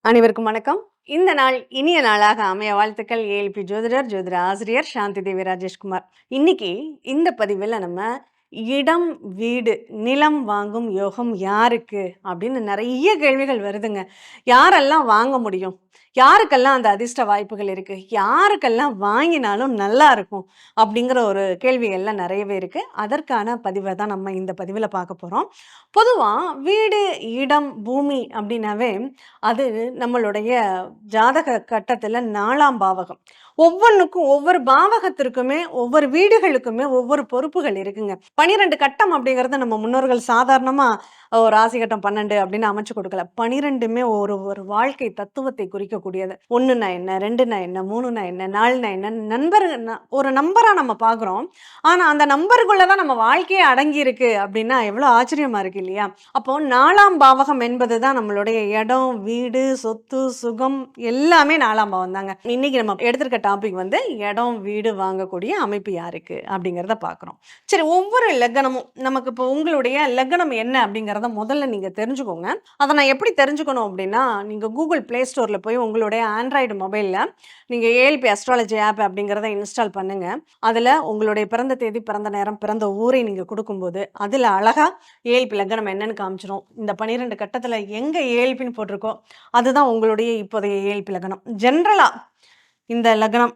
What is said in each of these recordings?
அனைவருக்கும் வணக்கம். இந்த நாள் இனிய நாளாக அமைய வாழ்த்துக்கள். ஏஎல்பி ஜோதிடர், ஜோதிட ஆசிரியர் சாந்தி தேவி ராஜேஷ்குமார். இன்னைக்கு இந்த பதிவில் நம்ம இடம், வீடு, நிலம் வாங்கும் யோகம் யாருக்கு அப்படின்னு நிறைய கேள்விகள் வருதுங்க. யாரெல்லாம் வாங்க முடியும்? யாருக்கெல்லாம் அந்த அதிர்ஷ்ட வாய்ப்புகள் இருக்கு? யாருக்கெல்லாம் வாங்கினாலும் நல்லா இருக்கும்? அப்படிங்கிற ஒரு கேள்வி எல்லாம் நிறையவே இருக்கு. அதற்கான பதிவை தான் நம்ம இந்த பதிவில் பார்க்க போறோம். பொதுவா வீடு, இடம், பூமி அப்படின்னாவே அது நம்மளுடைய ஜாதக கட்டத்துல 4ஆம் பாவகம். ஒவ்வொன்னுக்கும் ஒவ்வொரு பாவகத்திற்குமே, ஒவ்வொரு வீடுகளுக்குமே ஒவ்வொரு பொறுப்புகள் இருக்குங்க. 12 கட்டம் அப்படிங்கிறத நம்ம முன்னோர்கள் சாதாரணமா ராசி கட்டம் 12 அப்படின்னு அமைச்சு கொடுக்கல. 12மே ஒரு ஒரு வாழ்க்கை தத்துவத்தை குறிக்கக்கூடியது. 1ன்னா என்ன, 2ன்னா என்ன, 3ன்னா என்ன, 4ன்னா என்ன, ஒரு நம்பரா நம்ம பார்க்குறோம். ஆனா அந்த நம்பருக்குள்ள தான் நம்ம வாழ்க்கையே அடங்கி இருக்கு அப்படின்னா எவ்வளவு ஆச்சரியமா இருக்கு இல்லையா? அப்போ 4ஆம் பாவகம் என்பது தான் நம்மளுடைய இடம், வீடு, சொத்து, சுகம் எல்லாமே 4ஆம் பாவம் தாங்க. இன்னைக்கு நம்ம எடுத்திருக்க டாபிக் வந்து இடம், வீடு வாங்கக்கூடிய அமைப்பு யாருக்கு அப்படிங்கிறத பார்க்குறோம். சரி, ஒவ்வொரு லக்னமும் நமக்கு இப்போ உங்களுடைய லக்னம் என்ன அப்படிங்கிறத முதல்ல நீங்க தெரிஞ்சுக்கோங்க. அதை நான் எப்படி தெரிஞ்சுக்கணும் அப்படின்னா, நீங்க கூகுள் பிளே ஸ்டோர்ல போய் உங்களுடைய ஆண்ட்ராய்டு மொபைல்ல நீங்க ஏஎல்பி அஸ்ட்ராலஜி ஆப் அப்படிங்கிறத இன்ஸ்டால் பண்ணுங்க. அதுல உங்களுடைய பிறந்த தேதி, பிறந்த நேரம், பிறந்த ஊரை நீங்க கொடுக்கும்போது அதுல அழகா ஏஎல்பி லக்னம் என்னன்னு காமிச்சிடும். இந்த 12 கட்டத்துல எங்க ஏஎல்பின்னு போட்டிருக்கோ அதுதான் உங்களுடைய இப்போதைய ஏஎல்பி லக்னம். ஜென்ரலா இந்த லக்னம்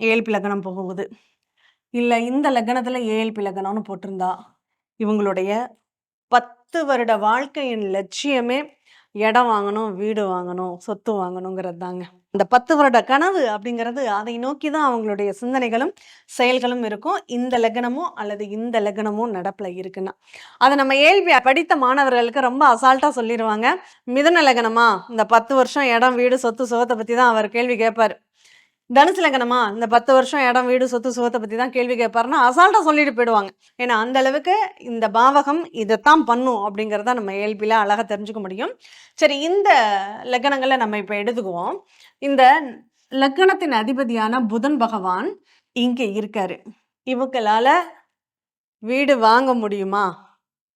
ஏஎல்பி லக்னம் போகுது, இல்ல இந்த லக்னத்துல ஏஎல்பி லக்னம்னு போட்டிருந்தா இவங்களுடைய 10 வருட வாழ்க்கையின் லட்சியமே இடம் வாங்கணும், வீடு வாங்கணும், சொத்து வாங்கணுங்கிறது தாங்க. இந்த 10 வருட கனவு அப்படிங்கிறது அதை நோக்கி தான் அவங்களுடைய சிந்தனைகளும் செயல்களும் இருக்கும். இந்த லக்னமோ அல்லது இந்த லக்னமோ நடப்புல இருக்குன்னா அதை நம்ம ஏஎல்பி படித்த மாணவர்களுக்கு ரொம்ப அசால்ட்டா சொல்லிடுவாங்க. மிதுன லக்னமா, இந்த 10 வருஷம் இடம், வீடு, சொத்து, சுகத்தை பத்தி தான் அவர் கேள்வி கேட்பாரு. தனுசு லக்னமா, இந்த 10 வருஷம் இடம், வீடு, சொத்து, சுகத்தை பத்தி தான் கேள்வி கேட்பாருன்னா அசால்ட்டா சொல்லிட்டு போயிடுவாங்க. ஏன்னா அந்த அளவுக்கு இந்த பாவகம் இதைத்தான் பண்ணும் அப்படிங்கிறத நம்ம ஏஎல்பியில் அழகாக தெரிஞ்சுக்க முடியும். சரி, இந்த லக்னங்களை நம்ம இப்போ எடுத்துக்குவோம். இந்த லக்னத்தின் அதிபதியான புதன் பகவான் இங்கே இருக்காரு. இவங்களால வீடு வாங்க முடியுமா